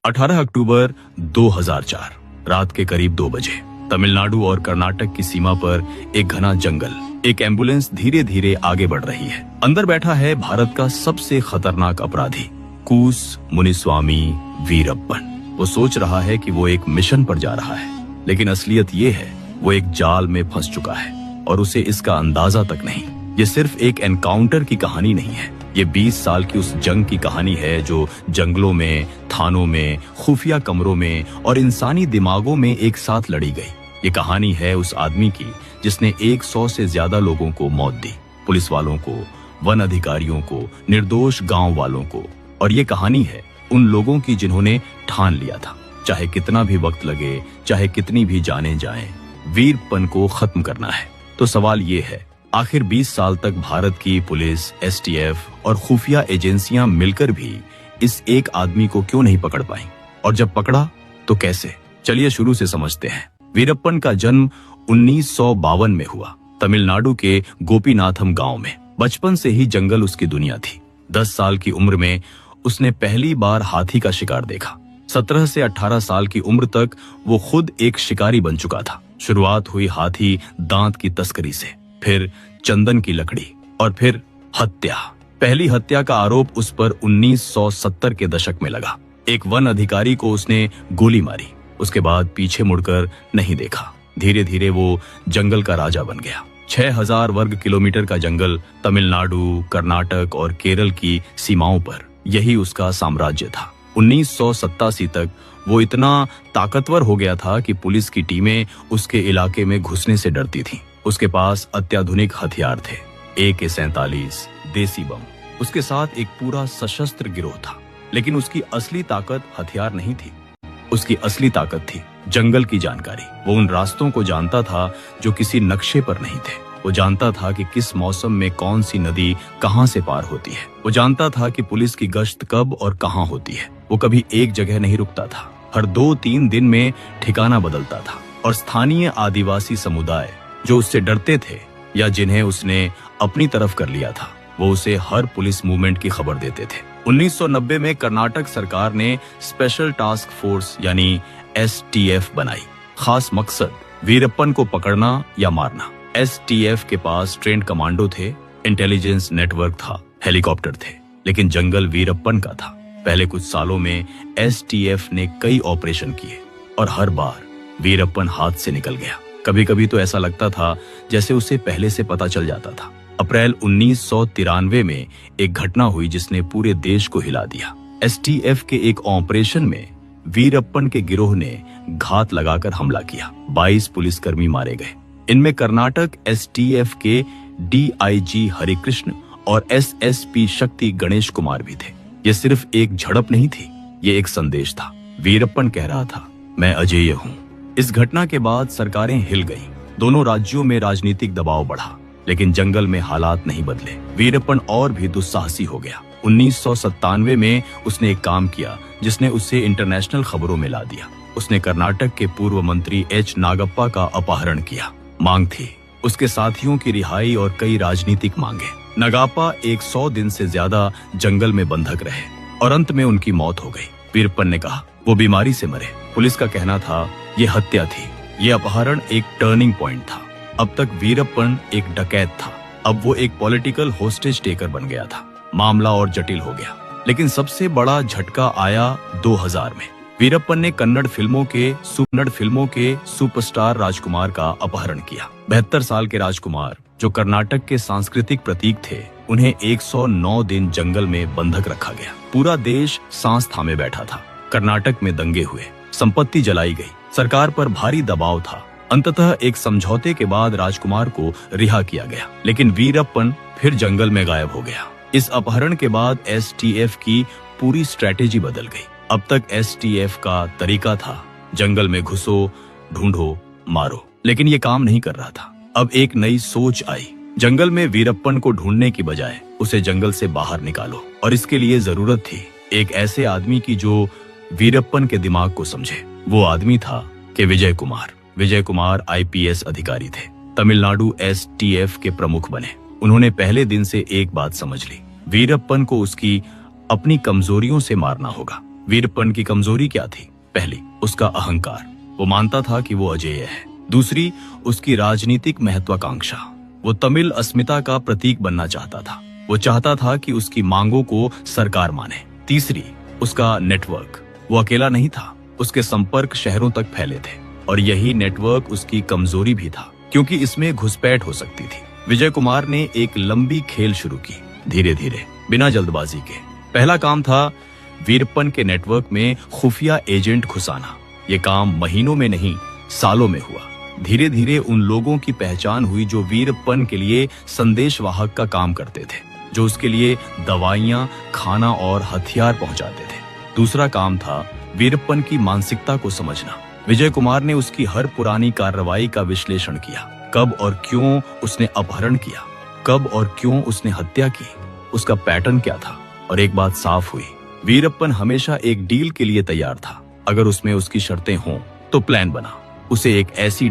18 अक्टूबर 2004 रात के करीब 2 बजे तमिलनाडु और कर्नाटक की सीमा पर एक घना जंगल। एक एम्बुलेंस धीरे धीरे आगे बढ़ रही है। अंदर बैठा है भारत का सबसे खतरनाक अपराधी कूस मुनिस्वामी वीरप्पन। वो सोच रहा है कि वो एक मिशन पर जा रहा है, लेकिन असलियत ये है वो एक जाल में फंस चुका है और उसे इसका अंदाजा तक नहीं। ये सिर्फ एक एनकाउंटर की कहानी नहीं है, ये 20 साल की उस जंग की कहानी है जो जंगलों में, थानों में, खुफिया कमरों में और इंसानी दिमागों में एक साथ लड़ी गई। ये कहानी है उस आदमी की जिसने 100 से ज्यादा लोगों को मौत दी, पुलिस वालों को, वन अधिकारियों को, निर्दोष गांव वालों को। और ये कहानी है उन लोगों की जिन्होंने ठान लिया था, चाहे कितना भी वक्त लगे, चाहे कितनी भी जानें जाएं, वीरप्पन को खत्म करना है। तो सवाल ये है, आखिर 20 साल तक भारत की पुलिस, एसटीएफ और खुफिया एजेंसियां मिलकर भी इस एक आदमी को क्यों नहीं पकड़ पाई? और जब पकड़ा तो कैसे? चलिए शुरू से समझते हैं। वीरप्पन का जन्म 1952 में हुआ, तमिलनाडु के गोपीनाथम गांव में। बचपन से ही जंगल उसकी दुनिया थी। 10 साल की उम्र में उसने पहली बार हाथी का शिकार देखा। 17 से 18 साल की उम्र तक वो खुद एक शिकारी बन चुका था। शुरुआत हुई हाथी दांत की तस्करी से, फिर चंदन की लकड़ी और फिर हत्या। पहली हत्या का आरोप उस पर 1970 के दशक में लगा। एक वन अधिकारी को उसने गोली मारी। उसके बाद पीछे मुड़कर नहीं देखा। धीरे धीरे वो जंगल का राजा बन गया। 6000 वर्ग किलोमीटर का जंगल, तमिलनाडु, कर्नाटक और केरल की सीमाओं पर, यही उसका साम्राज्य था। 1987 तक वो इतना ताकतवर हो गया था कि पुलिस की टीमें उसके इलाके में घुसने से डरती थीं। उसके पास अत्याधुनिक हथियार थे, AK-47, देसी बम। उसके साथ एक पूरा सशस्त्र गिरोह था। लेकिन उसकी असली ताकत हथियार नहीं थी, उसकी असली ताकत थी जंगल की जानकारी। वो उन रास्तों को जानता था जो किसी नक्शे पर नहीं थे। वो जानता था कि किस मौसम में कौन सी नदी कहां से पार होती है। वो जानता था कि पुलिस की गश्त कब और कहां होती है। वो कभी एक जगह नहीं रुकता था, हर 2-3 दिन में ठिकाना बदलता था। और स्थानीय आदिवासी समुदाय जो उससे डरते थे या जिन्हें उसने अपनी तरफ कर लिया था, वो उसे हर पुलिस मूवमेंट की खबर देते थे। 1990 में कर्नाटक सरकार ने स्पेशल टास्क फोर्स यानी STF बनाई। खास मकसद वीरप्पन को पकड़ना या मारना। STF के पास ट्रेंड कमांडो थे, इंटेलिजेंस नेटवर्क था, हेलीकॉप्टर थे, लेकिन जंगल वीरप्पन का था। पहले कुछ सालों में STF ने कई ऑपरेशन किए और हर बार वीरप्पन हाथ से निकल गया। कभी कभी तो ऐसा लगता था जैसे उसे पहले से पता चल जाता था। अप्रैल 1993 में एक घटना हुई जिसने पूरे देश को हिला दिया। STF के एक ऑपरेशन में वीरप्पन के गिरोह ने घात लगाकर हमला किया। 22 पुलिसकर्मी मारे गए। इनमें कर्नाटक STF के DIG हरिकृष्ण और SSP शक्ति गणेश कुमार भी थे। ये सिर्फ एक झड़प नहीं थी, ये एक संदेश था। वीरप्पन कह रहा था, मैं अजेय हूँ। इस घटना के बाद सरकारें हिल गईं। दोनों राज्यों में राजनीतिक दबाव बढ़ा, लेकिन जंगल में हालात नहीं बदले। वीरप्पन और भी दुस्साहसी हो गया। 1997 में उसने एक काम किया जिसने उसे इंटरनेशनल खबरों में ला दिया। उसने कर्नाटक के पूर्व मंत्री H नागप्पा का अपहरण किया। मांग थी उसके साथियों की रिहाई और कई राजनीतिक मांगे। नागप्पा 100 दिन से ज्यादा जंगल में बंधक रहे और अंत में उनकी मौत हो गई। वीरप्पन ने कहा वो बीमारी से मरे। पुलिस का कहना था ये हत्या थी। ये अपहरण एक टर्निंग पॉइंट था। अब तक वीरप्पन एक डकैत था, अब वो एक पॉलिटिकल होस्टेज टेकर बन गया था। मामला और जटिल हो गया। लेकिन सबसे बड़ा झटका आया 2000 में। वीरप्पन ने कन्नड़ फिल्मों के सुपरस्टार राजकुमार का अपहरण किया। 72 साल के राजकुमार जो कर्नाटक के सांस्कृतिक प्रतीक थे, उन्हें 109 दिन जंगल में बंधक रखा गया। पूरा देश सांस थामे बैठा था। कर्नाटक में दंगे हुए, संपत्ति जलाई गई, सरकार पर भारी दबाव था। अंततः एक समझौते के बाद राजकुमार को रिहा किया गया, लेकिन वीरप्पन फिर जंगल में गायब हो गया। इस अपहरण के बाद STF की पूरी स्ट्रेटेजी बदल गई। अब तक STF का तरीका था जंगल में घुसो, ढूंढो, मारो, लेकिन ये काम नहीं कर रहा था। अब एक नई सोच आई। जंगल में वीरप्पन को ढूंढने की बजाय उसे जंगल से बाहर निकालो। और इसके लिए जरूरत थी एक ऐसे आदमी की जो वीरप्पन के दिमाग को समझे। वो आदमी था कि विजय कुमार IPS अधिकारी थे। तमिलनाडु STF के प्रमुख बने। उन्होंने पहले दिन से एक बात समझ ली, वीरप्पन को उसकी अपनी कमजोरियों से मारना होगा। वीरप्पन की कमजोरी क्या थी? पहली, उसका अहंकार। वो मानता था कि वो अजेय है। दूसरी, उसकी राजनीतिक महत्वाकांक्षा। वो तमिल अस्मिता का प्रतीक बनना चाहता था। वो चाहता था कि उसकी मांगों को सरकार माने। तीसरी, उसका नेटवर्क। वो अकेला नहीं था, उसके संपर्क शहरों तक फैले थे और यही नेटवर्क उसकी कमजोरी भी था, क्योंकि इसमें घुसपैठ हो सकती थी। विजय कुमार ने एक लंबी खेल शुरू की, धीरे धीरे, बिना जल्दबाजी के। पहला काम था वीरप्पन के नेटवर्क में खुफिया एजेंट घुसाना। ये काम महीनों में नहीं, सालों में हुआ। धीरे धीरे उन लोगों की पहचान हुई जो वीरप्पन के लिए संदेशवाहक का काम करते थे, जो उसके लिए दवाइयां, खाना और हथियार पहुंचाते थे। दूसरा काम था वीरप्पन की मानसिकता को समझना। विजय कुमार ने उसकी हर पुरानी कार्रवाई का विश्लेषण किया। कब और क्यों उसने अपहरण किया, कब और क्यों उसने हत्या की, उसका पैटर्न क्या था। और एक बात साफ हुई, वीरप्पन हमेशा एक डील के लिए तैयार था। अगर उसमें उसकी शर्तें हों तो प्लान बना। उसे एक ऐसी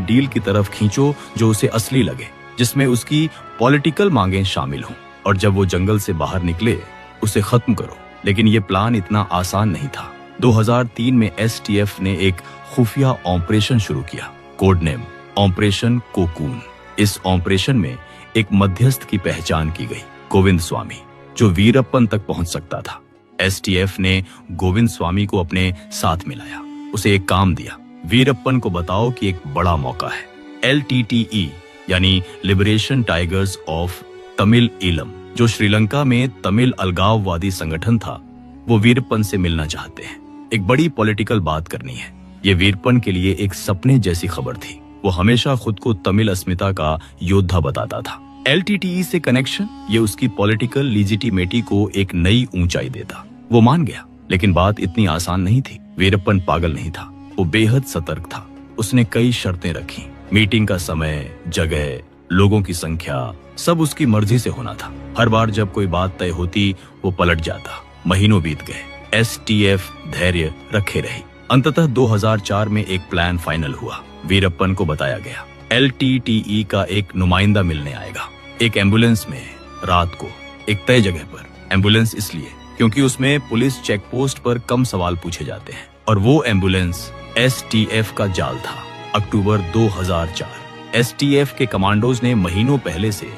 डील की तरफ खींचो जो उसे असली लगे, जिसमें उसकी पॉलिटिकल मांगें शामिल हों। और जब वो जंगल से बाहर निकले, उसे खत्म करो। लेकिन ये प्लान इतना आसान नहीं था। 2003 में एसटीएफ ने एक खुफिया ऑपरेशन शुरू किया, कोड नेम ऑपरेशन कोकून। इस ऑपरेशन में एक मध्यस्थ की पहचान की गई, गोविंद स्वामी, जो वीरप्पन तक पहुंच सकता था। एसटीएफ ने गोविंद स्वामी को अपने साथ मिलाया, उसे एक काम दिया, वीरप्पन को बताओ कि एक बड़ा मौका है। LTTE यानी liberation tigers of Tamil Eelam, जो श्रीलंका में तमिल अलगाववादी संगठन था, वो वीरप्पन से मिलना चाहते हैं। एक बड़ी पॉलिटिकल बात करनी है। ये वीरप्पन के लिए एक सपने जैसी खबर थी। वो हमेशा खुद को तमिल अस्मिता का योद्धा बताता था। LTTE से कनेक्शन, ये उसकी पॉलिटिकल लीजिटिमेटी को एक नई ऊंचाई देता। वो मान गया, लेकिन बात इतनी आसान नहीं थी। वीरप्पन पागल नहीं था, वो बेहद सतर्क था। उसने कई शर्तें रखी। मीटिंग का समय, जगह, लोगों की संख्या, सब उसकी मर्जी से होना था। हर बार जब कोई बात तय होती, वो पलट जाता। महीनों बीत गए, एसटीएफ धैर्य रखे रही। अंततः 2004 में एक प्लान फाइनल हुआ। वीरप्पन को बताया गया, LTTE का एक नुमाइंदा मिलने आएगा, एक एम्बुलेंस में, रात को, एक तय जगह पर। एम्बुलेंस इसलिए क्योंकि उसमें पुलिस चेक पोस्ट पर कम सवाल पूछे जाते हैं। और वो एम्बुलेंस एसटीएफ का जाल था। अक्टूबर 2004, एसटीएफ के कमांडोज ने महीनों पहले से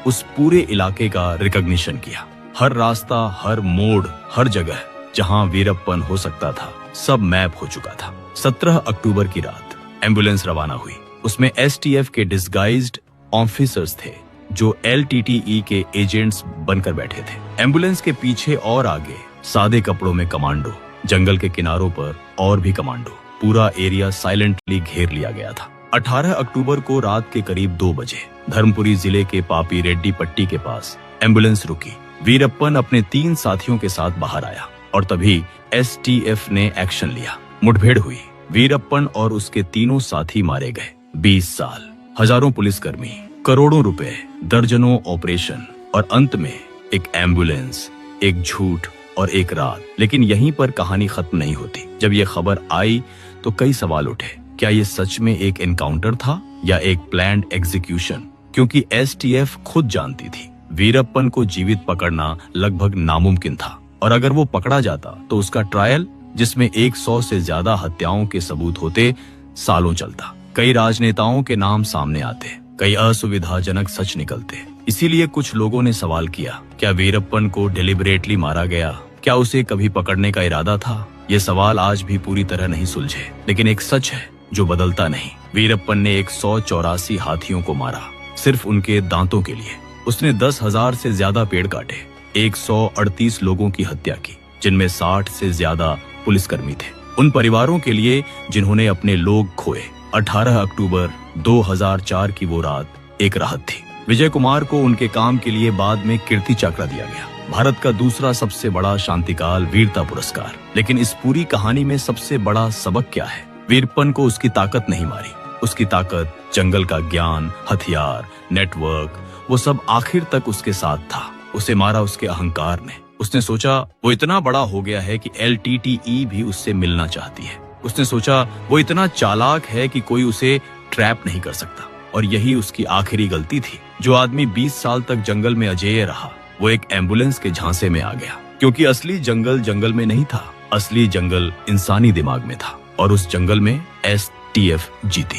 उस पूरे इलाके का रिकॉग्निशन किया। हर रास्ता, हर मोड़, हर जगह जहां वीरप्पन हो सकता था, सब मैप हो चुका था। 17 अक्टूबर की रात एम्बुलेंस रवाना हुई। उसमें एसटीएफ के डिस्गाइज्ड ऑफिसर्स थे, जो LTTE के एजेंट्स बनकर बैठे थे। एम्बुलेंस के पीछे और आगे सादे कपड़ों में कमांडो, जंगल के किनारों पर और भी कमांडो। पूरा एरिया साइलेंटली घेर लिया गया था। 18 अक्टूबर को रात के करीब 2 बजे धर्मपुरी जिले के पापी रेड्डी पट्टी के पास एम्बुलेंस रुकी। वीरप्पन अपने 3 साथियों के साथ बाहर आया और तभी एसटीएफ ने एक्शन लिया। मुठभेड़ हुई। वीरप्पन और उसके तीनों साथी मारे गए। 20 साल, हजारों पुलिसकर्मी, करोड़ों रुपए, दर्जनों ऑपरेशन और अंत में एक एम्बुलेंस, एक झूठ और एक रात। लेकिन यहीं पर कहानी खत्म नहीं होती। जब ये खबर आई तो कई सवाल उठे। क्या ये सच में एक एनकाउंटर था या एक प्लान्ड एग्जीक्यूशन? क्योंकि एसटीएफ खुद जानती थी वीरप्पन को जीवित पकड़ना लगभग नामुमकिन था। और अगर वो पकड़ा जाता तो उसका ट्रायल, जिसमें 100 से ज्यादा हत्याओं के सबूत होते, सालों चलता। कई राजनेताओं के नाम सामने आते, कई असुविधाजनक सच निकलते। इसीलिए कुछ लोगों ने सवाल किया, क्या वीरप्पन को डेलिबरेटली मारा गया? क्या उसे कभी पकड़ने का इरादा था? ये सवाल आज भी पूरी तरह नहीं सुलझे। लेकिन एक सच है जो बदलता नहीं। वीरप्पन ने 184 हाथियों को मारा, सिर्फ उनके दांतों के लिए। उसने 10,000 से ज्यादा पेड़ काटे, 138 लोगों की हत्या की, जिनमें 60 से ज्यादा पुलिसकर्मी थे। उन परिवारों के लिए जिन्होंने अपने लोग खोए। 18 अक्टूबर 2004 की वो रात एक राहत थी। विजय कुमार को उनके काम के लिए बाद में कीर्ति चक्र दिया गया, भारत का दूसरा सबसे बड़ा शांतिकाल वीरता पुरस्कार। लेकिन इस पूरी कहानी में सबसे बड़ा सबक क्या है? वीरप्पन को उसकी ताकत नहीं मारी। उसकी ताकत जंगल का ज्ञान, हथियार, नेटवर्क, वो सब आखिर तक उसके साथ था। उसे मारा उसके अहंकार ने। उसने सोचा वो इतना बड़ा हो गया है कि LTTE भी उससे मिलना चाहती है। उसने सोचा वो इतना चालाक है कि कोई उसे ट्रैप नहीं कर सकता। और यही उसकी आखिरी गलती थी। जो आदमी 20 साल तक जंगल में अजेय रहा, वो एक एम्बुलेंस के झांसे में आ गया। क्योंकि असली जंगल जंगल में नहीं था, असली जंगल इंसानी दिमाग में था और उस जंगल में STF जीती।